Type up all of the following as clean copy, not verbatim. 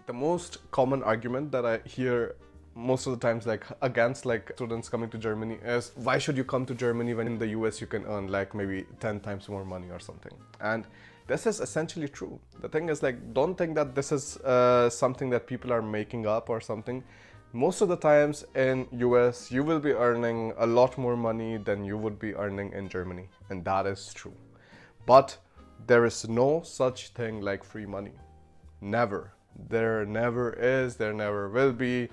The most common argument that I hear most of the times, like against like students coming to Germany, is why should you come to Germany when in the US you can earn like maybe 10 times more money or something. And this is essentially true. The thing is, like, don't think that this is something that people are making up or something. Most of the times in US you will be earning a lot more money than you would be earning in Germany, and that is true. But there is no such thing like free money. Never. There never is, there never will be.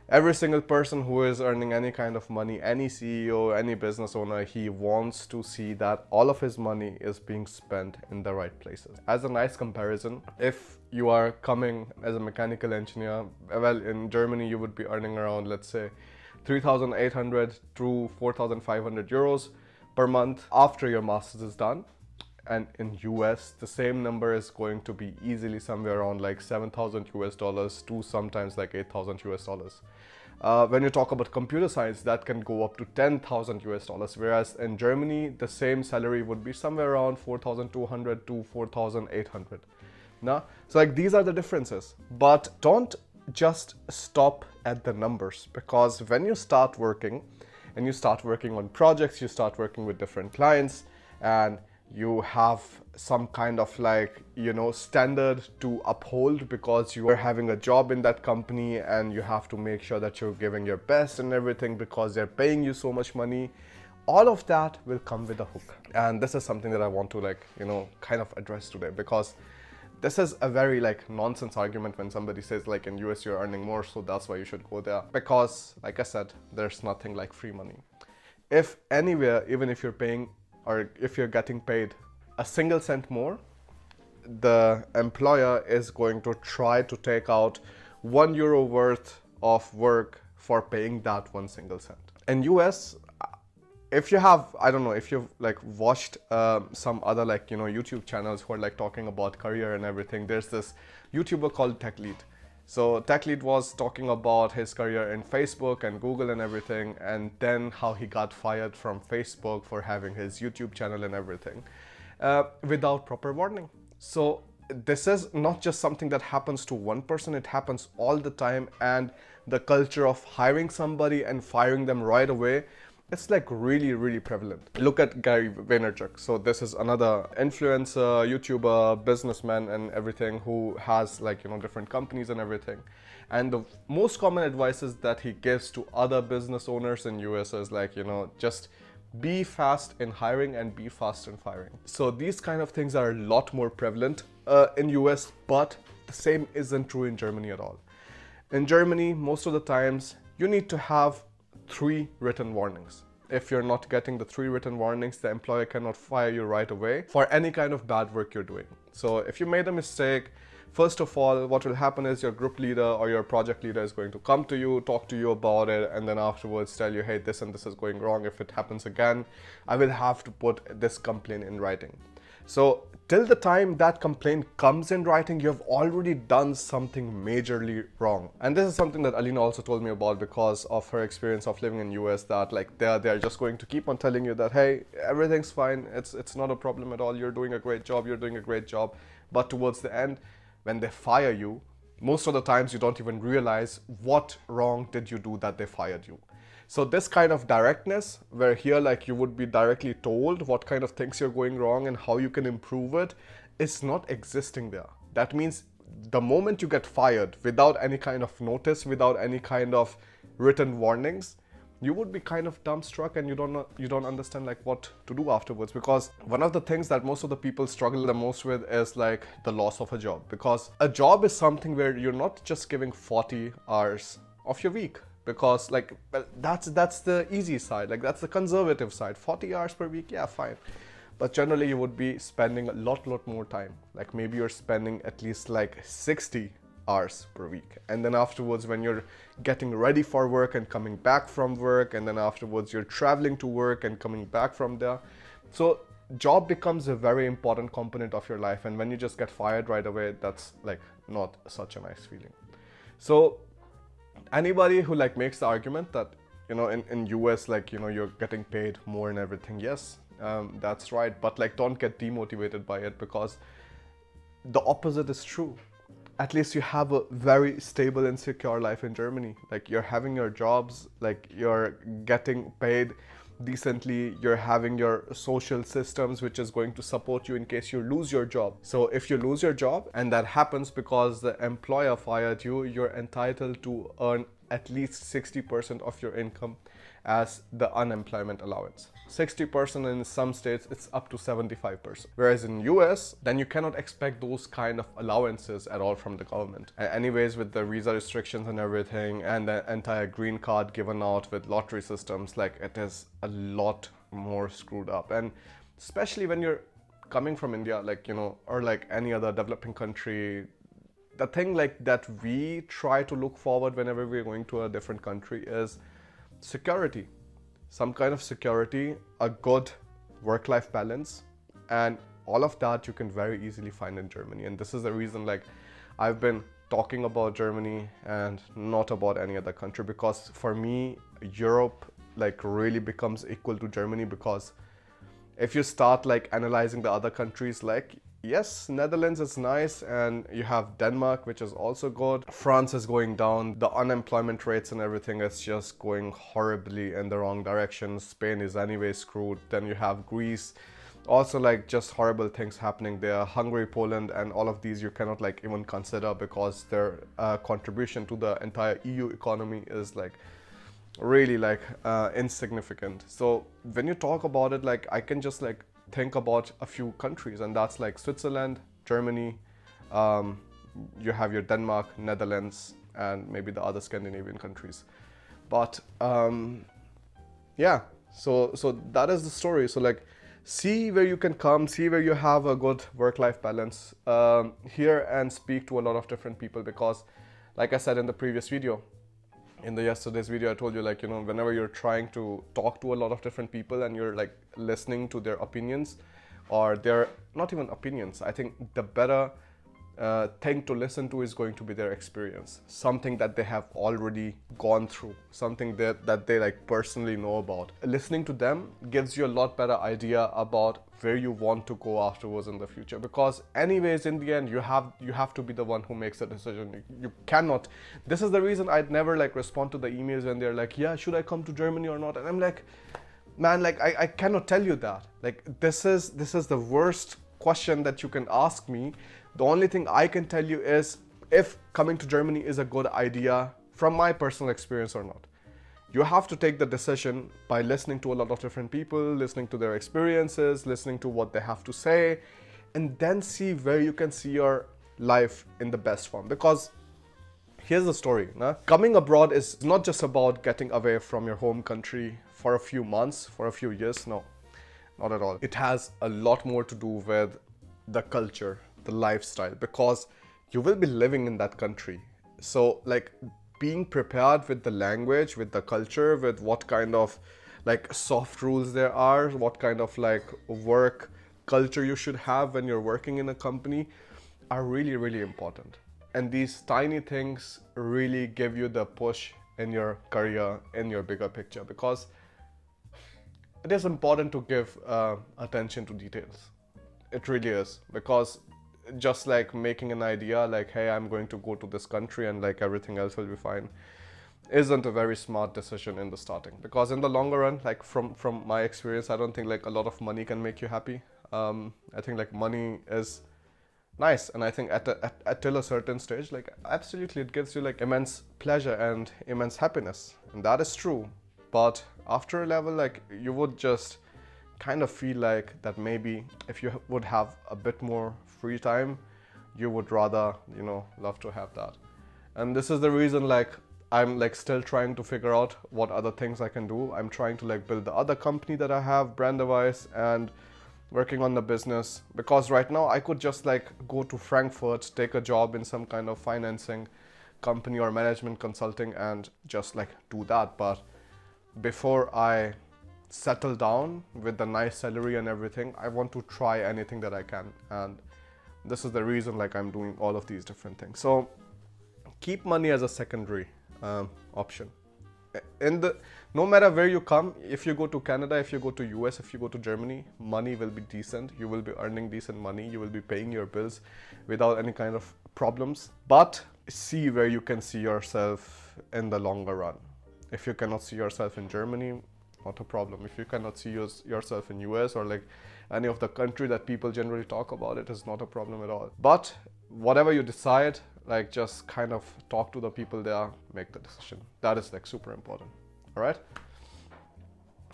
Every single person who is earning any kind of money, any CEO, any business owner, he wants to see that all of his money is being spent in the right places. As a nice comparison, if you are coming as a mechanical engineer, well, in Germany you would be earning around, let's say, 3,800 to 4,500 euros per month after your master's is done. And in US, the same number is going to be easily somewhere around like 7,000 US dollars to sometimes like 8,000 US dollars. When you talk about computer science, that can go up to 10,000 US dollars, whereas in Germany, the same salary would be somewhere around 4,200 to 4,800. Now, so like these are the differences, but don't just stop at the numbers, because when you start working and you start working on projects, you start working with different clients, and you have some kind of like, you know, standard to uphold because you are having a job in that company and you have to make sure that you're giving your best and everything because they're paying you so much money. All of that will come with a hook. And this is something that I want to like, you know, kind of address today, because this is a very like nonsense argument when somebody says like in US you're earning more, so that's why you should go there. Because like I said, there's nothing like free money. If anywhere, even if you're paying or if you're getting paid a single cent more, the employer is going to try to take out €1 worth of work for paying that one single cent. In US, if you have, I don't know, if you've like watched some other like, you know, YouTube channels who are like talking about career and everything, there's this YouTuber called TechLead. So TechLead was talking about his career in Facebook and Google and everything, and then how he got fired from Facebook for having his YouTube channel and everything without proper warning. So this is not just something that happens to one person, it happens all the time. And the culture of hiring somebody and firing them right away, it's like really prevalent. Look at Gary Vaynerchuk. So this is another influencer, YouTuber, businessman and everything, who has like, you know, different companies and everything. And the most common advices that he gives to other business owners in US is like, you know, just be fast in hiring and be fast in firing. So these kind of things are a lot more prevalent in US, but the same isn't true in Germany at all. In Germany, most of the times you need to have 3 written warnings. If you're not getting the 3 written warnings, the employer cannot fire you right away for any kind of bad work you're doing. So if you made a mistake, first of all, what will happen is your group leader or your project leader is going to come to you, talk to you about it, and then afterwards tell you, hey, this and this is going wrong. If it happens again, I will have to put this complaint in writing. So till the time that complaint comes in writing, you have already done something majorly wrong. And this is something that Alina also told me about because of her experience of living in US, that like they're just going to keep on telling you that, hey, everything's fine, it's not a problem at all, you're doing a great job, you're doing a great job. But towards the end, when they fire you, most of the times you don't even realize what wrong did you do that they fired you. So this kind of directness, where here like you would be directly told what kind of things you're going wrong and how you can improve it, is not existing there. That means the moment you get fired without any kind of notice, without any kind of written warnings, you would be kind of dumbstruck and you don't understand like what to do afterwards. Because one of the things that most of the people struggle the most with is like the loss of a job, because a job is something where you're not just giving 40 hours of your week. Because like, well, that's the easy side, like that's the conservative side. 40 hours per week, yeah, fine. But generally you would be spending a lot more time. Like maybe you're spending at least like 60 hours per week. And then afterwards, when you're getting ready for work and coming back from work, and then afterwards you're traveling to work and coming back from there. So job becomes a very important component of your life. And when you just get fired right away, that's like not such a nice feeling. So anybody who like makes the argument that, you know, in US, like, you know, you're getting paid more and everything, yes, that's right. But like, don't get demotivated by it, because the opposite is true. at least you have a very stable and secure life in Germany. Like you're having your jobs, like you're getting paid decently, you're having your social systems which is going to support you in case you lose your job. So if you lose your job and that happens because the employer fired you, you're entitled to earn at least 60% of your income as the unemployment allowance. 60%, in some states it's up to 75%. Whereas in US, then you cannot expect those kind of allowances at all from the government. Anyways, with the visa restrictions and everything, and the entire green card given out with lottery systems, like it is a lot more screwed up. And especially when you're coming from India, like, you know, or like any other developing country, the thing like that we try to look forward whenever we're going to a different country is security. Some kind of security, a good work-life balance, and all of that you can very easily find in Germany. And this is the reason, like, I've been talking about Germany and not about any other country, because for me Europe like really becomes equal to Germany. Because if you start like analyzing the other countries, like, yes, Netherlands is nice, and you have Denmark, which is also good. France is going down. The unemployment rates and everything is just going horribly in the wrong direction. Spain is anyway screwed. Then you have Greece. Also, like, just horrible things happening there. Hungary, Poland, and all of these you cannot like even consider, because their contribution to the entire EU economy is like really like insignificant. So when you talk about it, like, I can just like think about a few countries, and that's like Switzerland, Germany, you have your Denmark, Netherlands, and maybe the other Scandinavian countries. But yeah, so that is the story. So like, see where you can come, see where you have a good work-life balance, hear and speak to a lot of different people. Because like I said in the previous video, in the yesterday's video, I told you, like, you know, whenever you're trying to talk to a lot of different people and you're like listening to their opinions, or their not even opinions, I think the better thing to listen to is going to be their experience, something that they have already gone through, something that they like personally know about. Listening to them gives you a lot better idea about where you want to go afterwards in the future. Because anyways, in the end, you have to be the one who makes the decision. You cannot. This is the reason I'd never like respond to the emails when they're like, yeah, should I come to Germany or not? And I'm like, man, like I cannot tell you that. Like, this is the worst question that you can ask me. The only thing I can tell you is if coming to Germany is a good idea from my personal experience or not. You have to take the decision by listening to a lot of different people, listening to their experiences, listening to what they have to say, and then see where you can see your life in the best form. Because here's the story, nah? Coming abroad is not just about getting away from your home country for a few months, for a few years. No, not at all. It has a lot more to do with the culture, the lifestyle, because you will be living in that country. So like, being prepared with the language, with the culture, with what kind of like soft rules there are, what kind of like work culture you should have when you're working in a company, are really, really important. And these tiny things really give you the push in your career, in your bigger picture, because it is important to give attention to details. It really is. Because just like making an idea like, hey, I'm going to go to this country and like everything else will be fine, isn't a very smart decision in the starting. Because in the longer run, like from my experience, I don't think like a lot of money can make you happy. I think like money is nice, and I think at till a certain stage, like absolutely it gives you like immense pleasure and immense happiness, and that is true. But after a level, like, you would just kind of feel like that maybe if you would have a bit more free time, you would rather, you know, love to have that. And this is the reason like I'm like still trying to figure out what other things I can do. I'm trying to like build the other company that I have, Brandawise, and working on the business. Because right now I could just like go to Frankfurt, take a job in some kind of financing company or management consulting and just like do that. But before I settle down with the nice salary and everything, I want to try anything that I can. And this is the reason like I'm doing all of these different things. So keep money as a secondary option. no matter where you come, if you go to Canada, if you go to US, if you go to Germany, money will be decent. You will be earning decent money. You will be paying your bills without any kind of problems. But see where you can see yourself in the longer run. If you cannot see yourself in Germany, not a problem. If you cannot see yourself in US or like any of the country that people generally talk about, it is not a problem at all. But whatever you decide, like just kind of talk to the people there, make the decision. That is like super important. All right?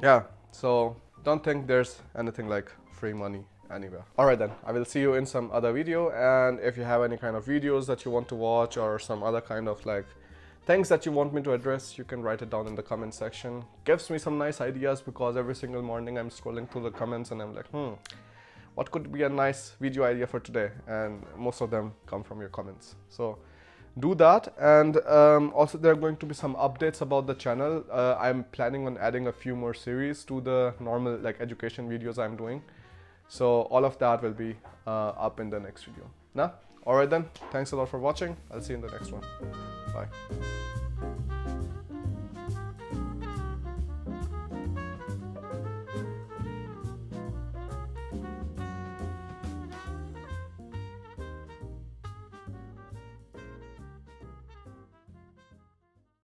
Yeah, so don't think there's anything like free money anywhere. All right then, I will see you in some other video, and if you have any kind of videos that you want to watch or some other kind of like things that you want me to address, you can write it down in the comment section. Gives me some nice ideas, because every single morning I'm scrolling through the comments and I'm like, what could be a nice video idea for today? And most of them come from your comments. So do that. And also there are going to be some updates about the channel. I'm planning on adding a few more series to the normal like education videos I'm doing. So all of that will be up in the next video. Nah? Alright then, thanks a lot for watching. I'll see you in the next one. Bye.